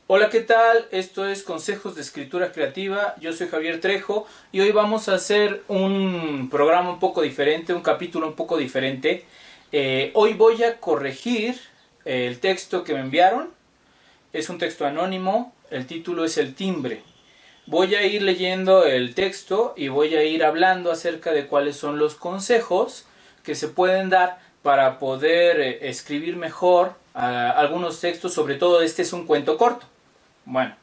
Hola, ¿qué tal? Esto es Consejos de Escritura Creativa. Yo soy Javier Trejo y hoy vamos a hacer un programa un poco diferente, un capítulo un poco diferente. Hoy voy a corregir el texto que me enviaron. Es un texto anónimo, el título es El timbre. Voy a ir leyendo el texto y voy a ir hablando acerca de cuáles son los consejos que se pueden dar para poder escribir mejor algunos textos. Sobre todo este es un cuento corto. Bueno,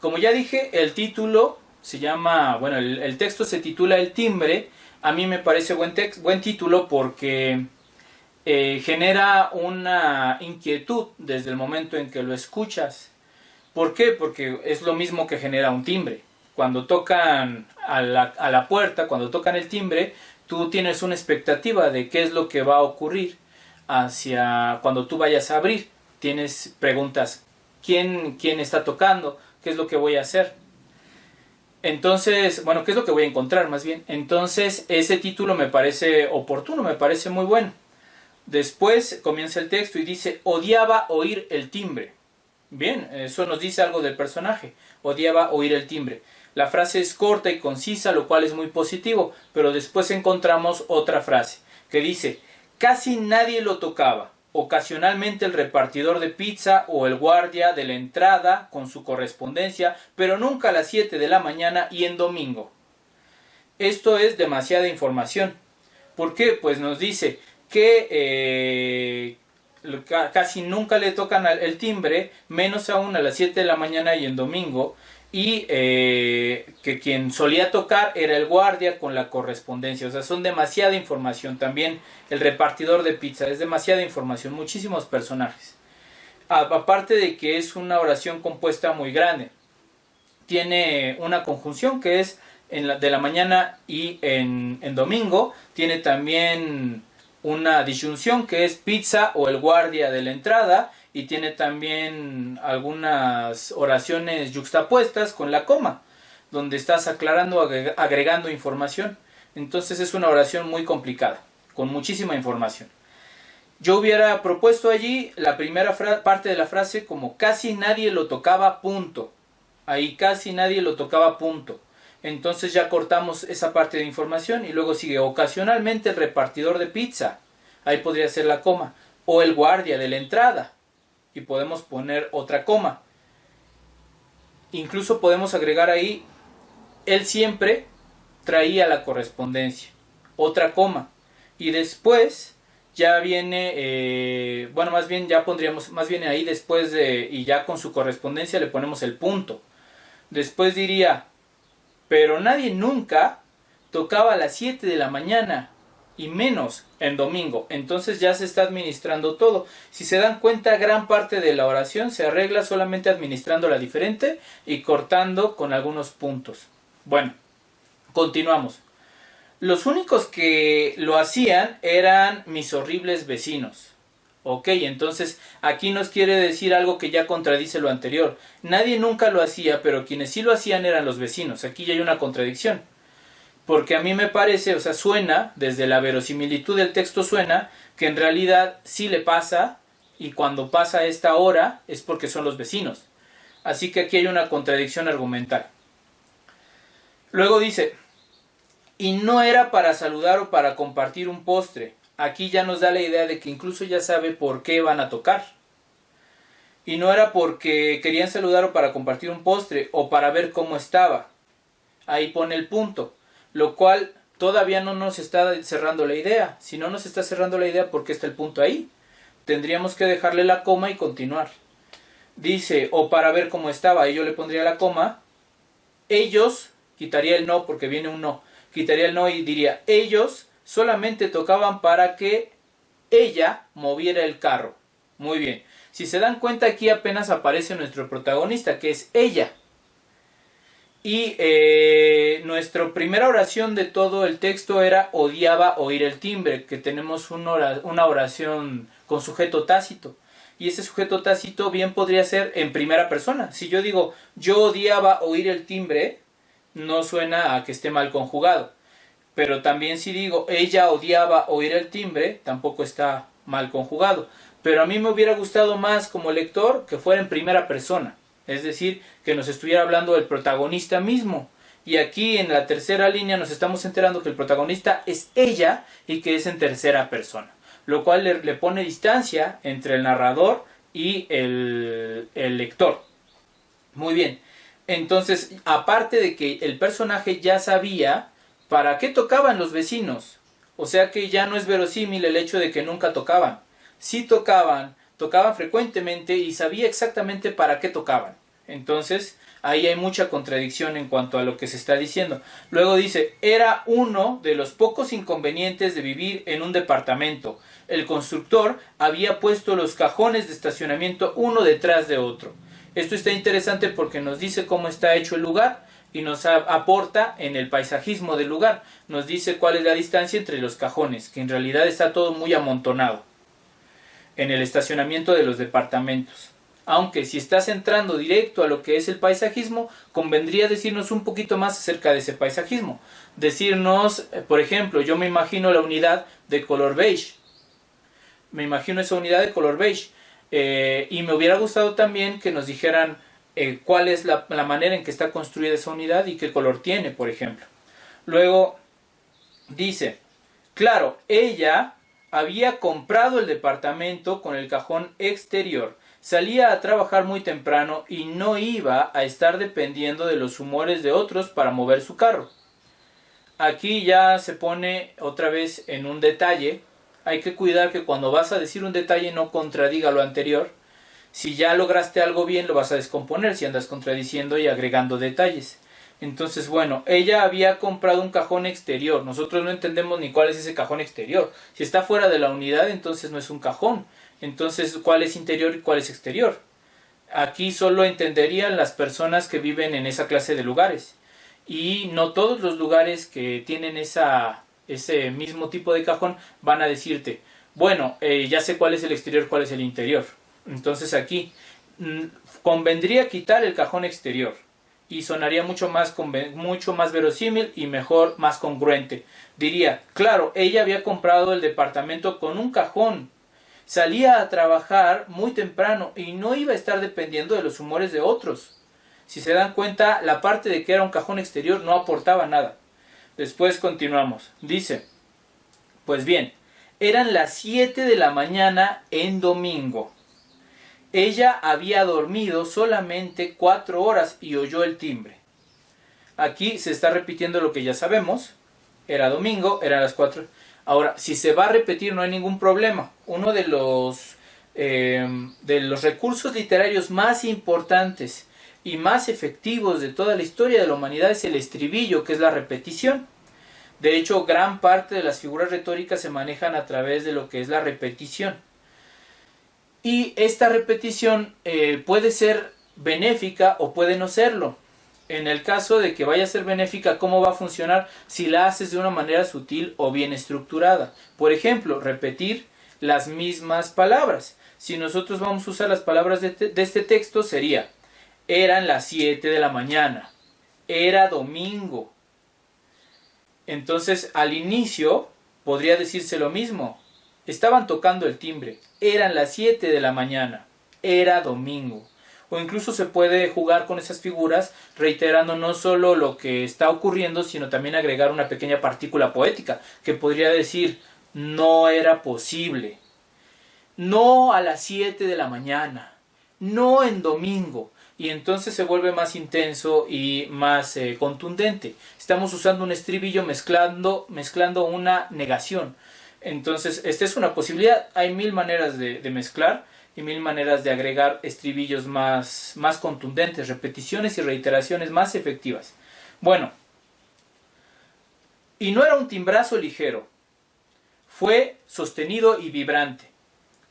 como ya dije, el título se llama, bueno, el texto se titula El timbre. A mí me parece buen título porque genera una inquietud desde el momento en que lo escuchas. ¿Por qué? Porque es lo mismo que genera un timbre. Cuando tocan a la puerta, cuando tocan el timbre, tú tienes una expectativa de qué es lo que va a ocurrir hacia cuando tú vayas a abrir. Tienes preguntas: ¿quién está tocando? ¿Qué es lo que voy a hacer? Entonces, bueno, ¿qué es lo que voy a encontrar más bien? Entonces, ese título me parece oportuno, me parece muy bueno. Después comienza el texto y dice: odiaba oír el timbre. Bien, eso nos dice algo del personaje. Odiaba oír el timbre. La frase es corta y concisa, lo cual es muy positivo, pero después encontramos otra frase que dice: casi nadie lo tocaba. Ocasionalmente el repartidor de pizza o el guardia de la entrada con su correspondencia, pero nunca a las 7 de la mañana y en domingo. Esto es demasiada información. ¿Por qué? Pues nos dice que casi nunca le tocan el timbre, menos aún a las 7 de la mañana y en domingo, y que quien solía tocar era el guardia con la correspondencia. O sea, son demasiada información. También el repartidor de pizza es demasiada información, muchísimos personajes. Aparte de que es una oración compuesta muy grande, tiene una conjunción que es de la mañana y en domingo. Tiene también una disyunción que es pizza o el guardia de la entrada, y tiene también algunas oraciones yuxtapuestas con la coma, donde estás aclarando, agregando información. Entonces es una oración muy complicada, con muchísima información. Yo hubiera propuesto allí la primera parte de la frase como casi nadie lo tocaba, punto. Ahí casi nadie lo tocaba, punto. Entonces ya cortamos esa parte de información y luego sigue ocasionalmente el repartidor de pizza. Ahí podría ser la coma. O el guardia de la entrada. Y podemos poner otra coma. Incluso podemos agregar ahí: él siempre traía la correspondencia. Otra coma. Y después ya viene, bueno, más bien ya pondríamos, más bien ahí después de, y ya con su correspondencia le ponemos el punto. Después diría: pero nadie nunca tocaba a las 7 de la mañana y menos en domingo. Entonces ya se está administrando todo. Si se dan cuenta, gran parte de la oración se arregla solamente administrándola diferente y cortando con algunos puntos. Bueno, continuamos. Los únicos que lo hacían eran mis horribles vecinos. Ok, entonces aquí nos quiere decir algo que ya contradice lo anterior. Nadie nunca lo hacía, pero quienes sí lo hacían eran los vecinos. Aquí ya hay una contradicción. Porque a mí me parece, o sea, suena, desde la verosimilitud del texto suena, que en realidad sí le pasa, y cuando pasa a esta hora es porque son los vecinos. Así que aquí hay una contradicción argumental. Luego dice: y no era para saludar o para compartir un postre. Aquí ya nos da la idea de que incluso ya sabe por qué van a tocar. Y no era porque querían saludar o para compartir un postre o para ver cómo estaba. Ahí pone el punto. Lo cual todavía no nos está cerrando la idea. Si no nos está cerrando la idea, ¿por qué está el punto ahí? Tendríamos que dejarle la coma y continuar. Dice: o para ver cómo estaba. Ahí yo le pondría la coma. Ellos, quitaría el no porque viene un no. Quitaría el no y diría: ellos solamente tocaban para que ella moviera el carro. Muy bien. Si se dan cuenta, aquí apenas aparece nuestro protagonista, que es ella. Y nuestra primera oración de todo el texto era: odiaba oír el timbre, que tenemos una oración con sujeto tácito. Y ese sujeto tácito bien podría ser en primera persona. Si yo digo yo odiaba oír el timbre, no suena a que esté mal conjugado. Pero también si digo ella odiaba oír el timbre, tampoco está mal conjugado. Pero a mí me hubiera gustado más como lector que fuera en primera persona. es decir, que nos estuviera hablando del protagonista mismo. Y aquí en la tercera línea nos estamos enterando que el protagonista es ella y que es en tercera persona, lo cual le pone distancia entre el narrador y el lector. Muy bien, entonces aparte de que el personaje ya sabía para qué tocaban los vecinos, o sea que ya no es verosímil el hecho de que nunca tocaban. Sí tocaban frecuentemente y sabía exactamente para qué tocaban. Entonces ahí hay mucha contradicción en cuanto a lo que se está diciendo. Luego dice, era uno de los pocos inconvenientes de vivir en un departamento. El constructor había puesto los cajones de estacionamiento uno detrás de otro. Esto está interesante porque nos dice cómo está hecho el lugar y nos aporta en el paisajismo del lugar. Nos dice cuál es la distancia entre los cajones, que en realidad está todo muy amontonado en el estacionamiento de los departamentos. Aunque si estás entrando directo a lo que es el paisajismo, convendría decirnos un poquito más acerca de ese paisajismo. Decirnos, por ejemplo, yo me imagino la unidad de color beige. Me imagino esa unidad de color beige. Y me hubiera gustado también que nos dijeran cuál es la manera en que está construida esa unidad y qué color tiene, por ejemplo. Luego dice, claro, ella había comprado el departamento con el cajón exterior. Salía a trabajar muy temprano y no iba a estar dependiendo de los humores de otros para mover su carro. Aquí ya se pone otra vez en un detalle. Hay que cuidar que cuando vas a decir un detalle no contradiga lo anterior. Si ya lograste algo bien, lo vas a descomponer si andas contradiciendo y agregando detalles. Entonces, bueno, ella había comprado un cajón exterior. Nosotros no entendemos ni cuál es ese cajón exterior. Si está fuera de la unidad, entonces no es un cajón. Entonces, ¿cuál es interior y cuál es exterior? Aquí solo entenderían las personas que viven en esa clase de lugares. Y no todos los lugares que tienen ese mismo tipo de cajón van a decirte, bueno, ya sé cuál es el exterior, cuál es el interior. Entonces aquí convendría quitar el cajón exterior y sonaría mucho más verosímil y mejor, más congruente. Diría, claro, ella había comprado el departamento con un cajón, salía a trabajar muy temprano y no iba a estar dependiendo de los humores de otros. Si se dan cuenta, la parte de que era un cajón exterior no aportaba nada. Después continuamos. Dice, pues bien, eran las 7 de la mañana en domingo. Ella había dormido solamente 4 horas y oyó el timbre. Aquí se está repitiendo lo que ya sabemos. Era domingo, eran las 4. Ahora, si se va a repetir no hay ningún problema. Uno de los recursos literarios más importantes y más efectivos de toda la historia de la humanidad es el estribillo, que es la repetición. De hecho, gran parte de las figuras retóricas se manejan a través de lo que es la repetición. Y esta repetición puede ser benéfica o puede no serlo. En el caso de que vaya a ser benéfica, ¿cómo va a funcionar si la haces de una manera sutil o bien estructurada? Por ejemplo, repetir las mismas palabras. Si nosotros vamos a usar las palabras de este texto, sería: eran las 7 de la mañana, era domingo. Entonces, al inicio podría decirse lo mismo. Estaban tocando el timbre, eran las 7 de la mañana, era domingo. O incluso se puede jugar con esas figuras reiterando no solo lo que está ocurriendo, sino también agregar una pequeña partícula poética que podría decir: no era posible, no a las 7 de la mañana, no en domingo. Y entonces se vuelve más intenso y más contundente. Estamos usando un estribillo mezclando una negación. Entonces, esta es una posibilidad. Hay 1000 maneras de mezclar y 1000 maneras de agregar estribillos más contundentes, repeticiones y reiteraciones más efectivas. Bueno, y no era un timbrazo ligero, fue sostenido y vibrante.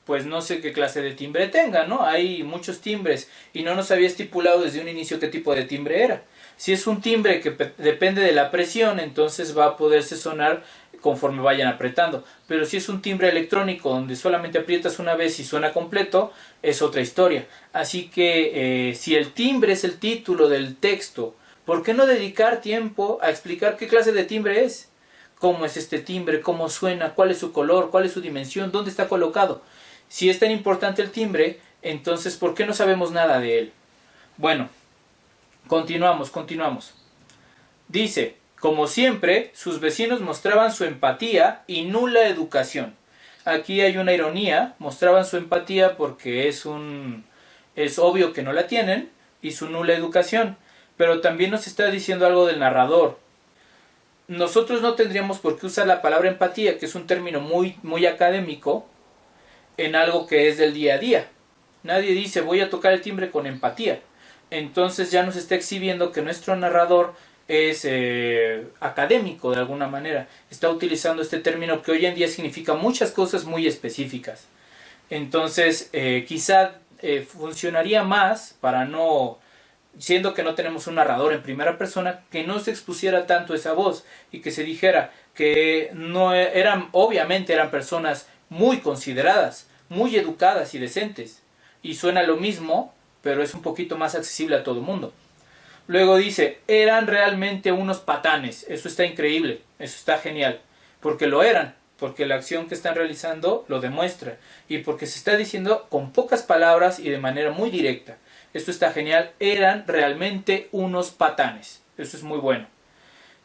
Pues no sé qué clase de timbre tenga, ¿no? Hay muchos timbres y no nos había estipulado desde un inicio qué tipo de timbre era. Si es un timbre que depende de la presión, entonces va a poderse sonar conforme vayan apretando. Pero si es un timbre electrónico donde solamente aprietas una vez y suena completo, es otra historia. Así que si el timbre es el título del texto, ¿por qué no dedicar tiempo a explicar qué clase de timbre es? ¿Cómo es este timbre? ¿Cómo suena? ¿Cuál es su color? ¿Cuál es su dimensión? ¿Dónde está colocado? Si es tan importante el timbre, entonces ¿por qué no sabemos nada de él? Bueno, continuamos. Dice, como siempre, sus vecinos mostraban su empatía y nula educación. Aquí hay una ironía, mostraban su empatía porque es obvio que no la tienen, y su nula educación. Pero también nos está diciendo algo del narrador. Nosotros no tendríamos por qué usar la palabra empatía, que es un término muy académico, en algo que es del día a día. Nadie dice voy a tocar el timbre con empatía. Entonces ya nos está exhibiendo que nuestro narrador es académico de alguna manera. Está utilizando este término que hoy en día significa muchas cosas muy específicas. Entonces quizá funcionaría más para no, siendo que no tenemos un narrador en primera persona, que no se expusiera tanto esa voz y que se dijera que no eran, obviamente eran personas muy consideradas, muy educadas y decentes. Y suena lo mismo, pero es un poquito más accesible a todo el mundo. Luego dice, eran realmente unos patanes. Eso está increíble, eso está genial, porque lo eran, porque la acción que están realizando lo demuestra, y porque se está diciendo con pocas palabras y de manera muy directa. Esto está genial, eran realmente unos patanes. Eso es muy bueno.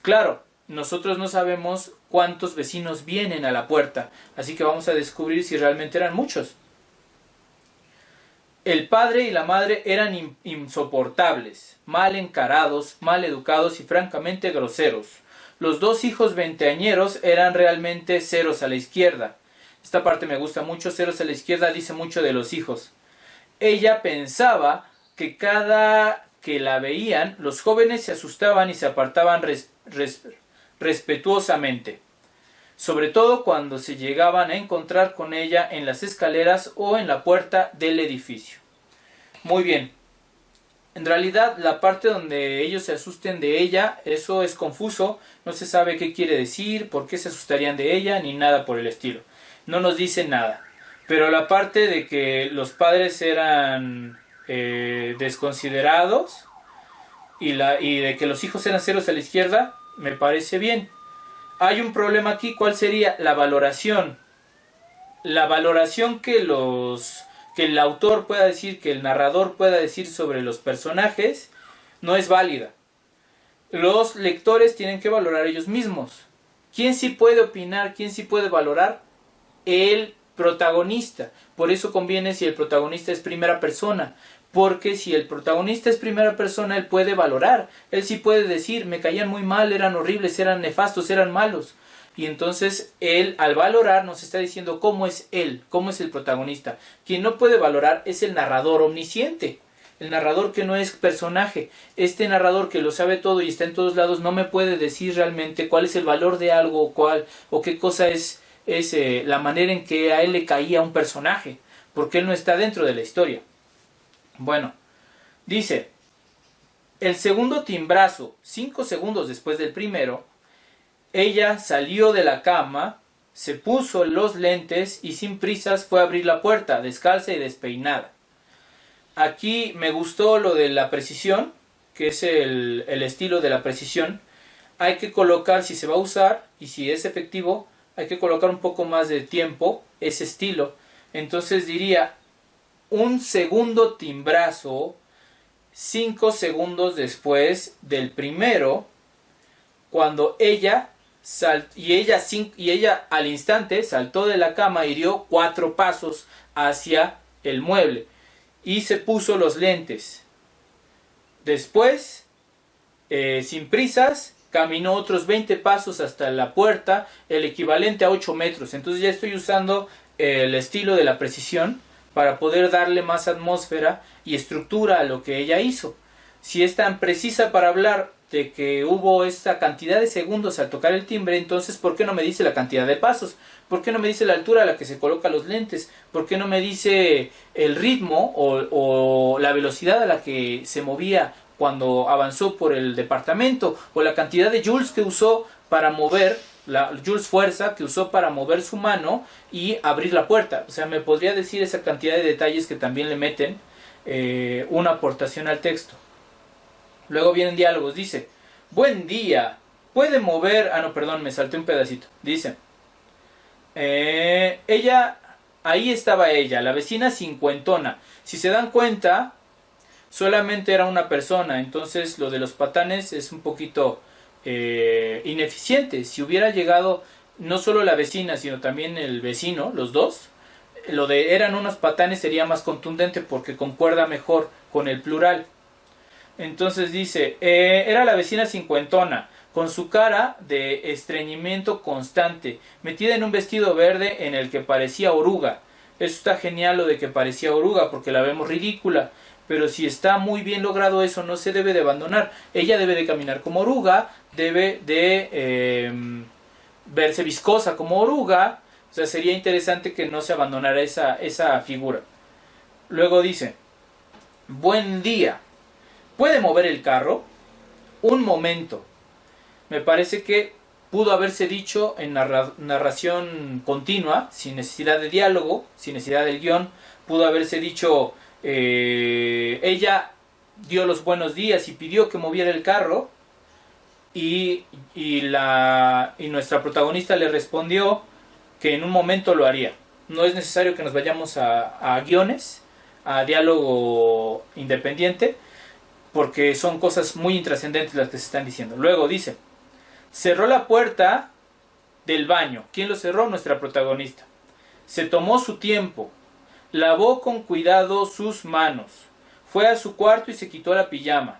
Claro, nosotros no sabemos cuántos vecinos vienen a la puerta, así que vamos a descubrir si realmente eran muchos. El padre y la madre eran insoportables, mal encarados, mal educados y francamente groseros. Los dos hijos veinteañeros eran realmente ceros a la izquierda. Esta parte me gusta mucho, ceros a la izquierda dice mucho de los hijos. Ella pensaba que cada que la veían, los jóvenes se asustaban y se apartaban respetuosamente, sobre todo cuando se llegaban a encontrar con ella en las escaleras o en la puerta del edificio. Muy bien. En realidad, la parte donde ellos se asusten de ella, eso es confuso, no se sabe qué quiere decir, por qué se asustarían de ella, ni nada por el estilo. No nos dice nada. Pero la parte de que los padres eran desconsiderados y de que los hijos eran ceros a la izquierda, me parece bien. Hay un problema aquí, ¿cuál sería? La valoración. La valoración que el autor pueda decir, que el narrador pueda decir sobre los personajes, no es válida. Los lectores tienen que valorar ellos mismos. ¿Quién sí puede opinar? ¿Quién sí puede valorar? El protagonista. Por eso conviene si el protagonista es primera persona. Porque si el protagonista es primera persona, él puede valorar. Él sí puede decir, me caían muy mal, eran horribles, eran nefastos, eran malos. Y entonces él, al valorar, nos está diciendo cómo es él, cómo es el protagonista. Quien no puede valorar es el narrador omnisciente. El narrador que no es personaje. Este narrador que lo sabe todo y está en todos lados no me puede decir realmente cuál es el valor de algo o qué cosa es la manera en que a él le caía un personaje. Porque él no está dentro de la historia. Bueno, dice, el segundo timbrazo, 5 segundos después del primero, ella salió de la cama, se puso los lentes y sin prisas fue a abrir la puerta, descalza y despeinada. Aquí me gustó lo de la precisión, que es el estilo de la precisión. Hay que colocar, si se va a usar y si es efectivo, hay que colocar un poco más de tiempo, ese estilo. Entonces diría, un segundo timbrazo, 5 segundos después del primero, cuando ella al instante saltó de la cama y dio 4 pasos hacia el mueble y se puso los lentes. Después, sin prisas, caminó otros 20 pasos hasta la puerta, el equivalente a 8 metros. Entonces ya estoy usando el estilo de la precisión para poder darle más atmósfera y estructura a lo que ella hizo. Si es tan precisa para hablar de que hubo esta cantidad de segundos al tocar el timbre, entonces ¿por qué no me dice la cantidad de pasos? ¿Por qué no me dice la altura a la que se colocan los lentes? ¿Por qué no me dice el ritmo o la velocidad a la que se movía cuando avanzó por el departamento? O la cantidad de joules que usó para mover, la joules fuerza que usó para mover su mano y abrir la puerta. O sea, me podría decir esa cantidad de detalles que también le meten una aportación al texto. Luego vienen diálogos, dice, buen día, puede mover, me salté un pedacito, dice, ahí estaba ella, la vecina cincuentona, si se dan cuenta, solamente era una persona. Entonces lo de los patanes es un poquito ineficiente. Si hubiera llegado no solo la vecina, sino también el vecino, los dos, lo de eran unos patanes sería más contundente porque concuerda mejor con el plural. Entonces dice, era la vecina cincuentona, con su cara de estreñimiento constante, metida en un vestido verde en el que parecía oruga. Eso está genial, lo de que parecía oruga, porque la vemos ridícula. Pero si está muy bien logrado eso, no se debe de abandonar. Ella debe de caminar como oruga, debe de verse viscosa como oruga. O sea, sería interesante que no se abandonara esa figura. Luego dice, buen día. ¿Puede mover el carro? Un momento. Me parece que pudo haberse dicho en narración continua, sin necesidad de diálogo, sin necesidad del guión. Pudo haberse dicho, ella dio los buenos días y pidió que moviera el carro, y nuestra protagonista le respondió que en un momento lo haría. No es necesario que nos vayamos a guiones, a diálogo independiente, porque son cosas muy intrascendentes las que se están diciendo. Luego dice, cerró la puerta del baño. ¿Quién lo cerró? Nuestra protagonista. Se tomó su tiempo, lavó con cuidado sus manos, fue a su cuarto y se quitó la pijama.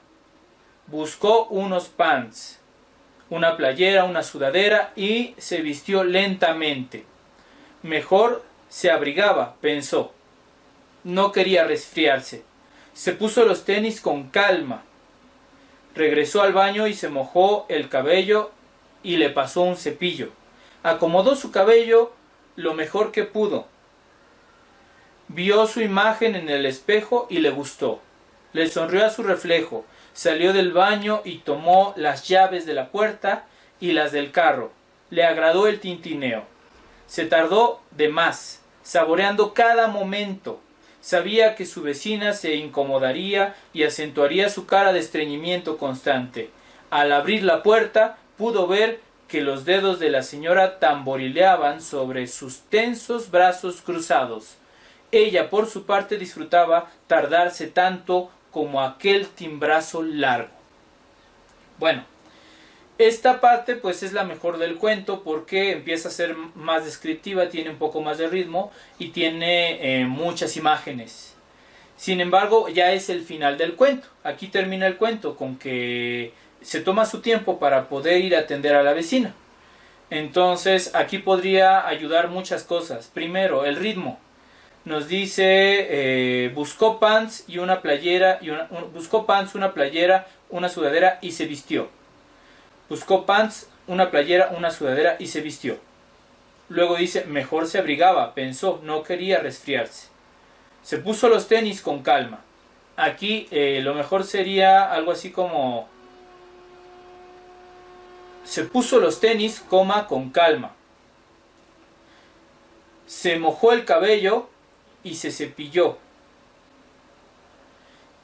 Buscó unos pants, una playera, una sudadera y se vistió lentamente. Mejor se abrigaba, pensó. No quería resfriarse. Se puso los tenis con calma. Regresó al baño y se mojó el cabello y le pasó un cepillo. Acomodó su cabello lo mejor que pudo. Vio su imagen en el espejo y le gustó. Le sonrió a su reflejo. Salió del baño y tomó las llaves de la puerta y las del carro. Le agradó el tintineo. Se tardó de más, saboreando cada momento. Sabía que su vecina se incomodaría y acentuaría su cara de estreñimiento constante. Al abrir la puerta, pudo ver que los dedos de la señora tamborileaban sobre sus tensos brazos cruzados. Ella, por su parte, disfrutaba tardarse tanto como aquel timbrazo largo. Bueno, esta parte pues es la mejor del cuento porque empieza a ser más descriptiva, tiene un poco más de ritmo y tiene muchas imágenes. Sin embargo, ya es el final del cuento. Aquí termina el cuento con que se toma su tiempo para poder ir a atender a la vecina. Entonces, aquí podría ayudar muchas cosas. Primero, el ritmo. Nos dice, buscó pants y una playera, buscó pants, una playera, una sudadera y se vistió. Buscó pants, una playera, una sudadera y se vistió. Luego dice, mejor se abrigaba, pensó, no quería resfriarse. Se puso los tenis con calma. Aquí lo mejor sería algo así como, se puso los tenis, con calma. Se mojó el cabello y se cepilló.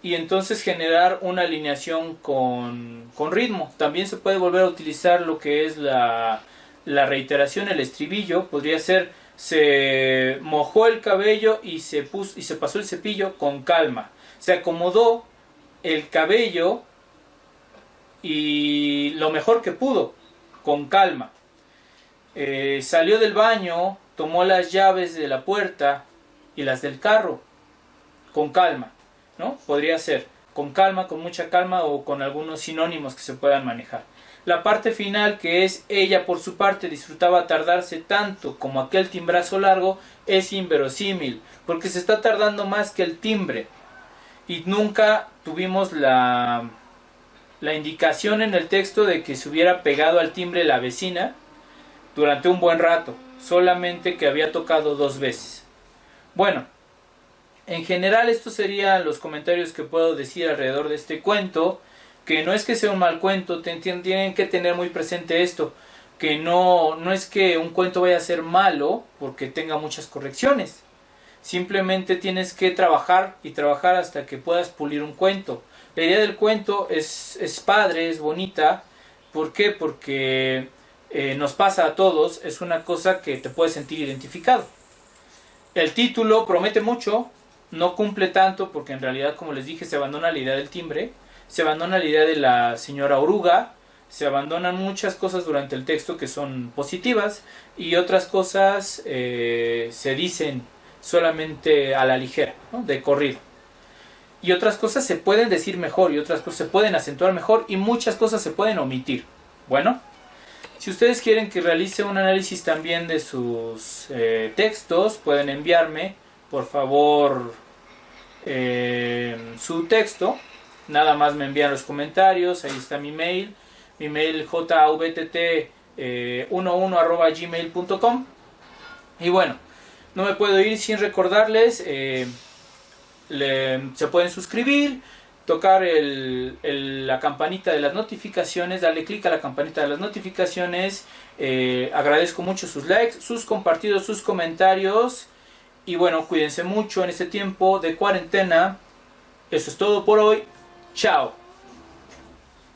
Y entonces generar una alineación con ritmo. También se puede volver a utilizar lo que es la reiteración, el estribillo. Podría ser, se mojó el cabello y se pasó el cepillo con calma. Se acomodó el cabello y lo mejor que pudo, con calma. Salió del baño, tomó las llaves de la puerta y las del carro, con calma. ¿No? Podría ser con calma, con mucha calma o con algunos sinónimos que se puedan manejar. La parte final, que es ella por su parte disfrutaba tardarse tanto como aquel timbrazo largo, es inverosímil, porque se está tardando más que el timbre. Y nunca tuvimos la indicación en el texto de que se hubiera pegado al timbre la vecina durante un buen rato, solamente que había tocado 2 veces. Bueno, en general estos serían los comentarios que puedo decir alrededor de este cuento, que no es que sea un mal cuento, tienen que tener muy presente esto, que no es que un cuento vaya a ser malo porque tenga muchas correcciones, simplemente tienes que trabajar y trabajar hasta que puedas pulir un cuento. La idea del cuento es padre, es bonita. ¿Por qué? Porque nos pasa a todos, es una cosa que te puedes sentir identificado. El título promete mucho. no cumple tanto porque en realidad, como les dije, se abandona la idea del timbre, se abandona la idea de la señora oruga, se abandonan muchas cosas durante el texto que son positivas y otras cosas se dicen solamente a la ligera, ¿no? De corrido. Y otras cosas se pueden decir mejor y otras cosas se pueden acentuar mejor y muchas cosas se pueden omitir. Bueno, si ustedes quieren que realice un análisis también de sus textos, pueden enviarme, por favor, su texto. Nada más me envían los comentarios, ahí está mi mail jvtt11@gmail.com. Y bueno, no me puedo ir sin recordarles, se pueden suscribir, tocar la campanita de las notificaciones, darle clic a la campanita de las notificaciones. Agradezco mucho sus likes, sus compartidos, sus comentarios. Y bueno, cuídense mucho en este tiempo de cuarentena. Eso es todo por hoy. Chao.